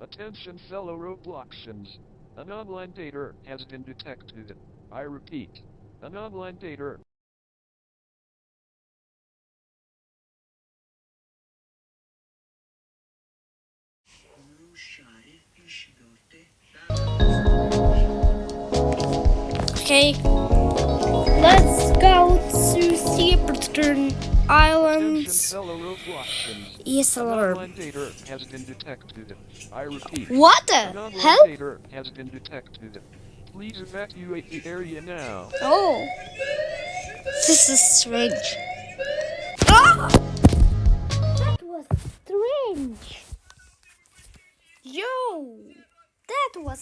Attention fellow Robloxians. An online dater has been detected. I repeat, an online dater. Okay, let's go to see Pitcairn Islands. EAS alarm. Has been detected. I repeat. What the hell? Has been detected. Please evacuate the area now. Oh, this is strange. Ah! That was strange. Yo, that was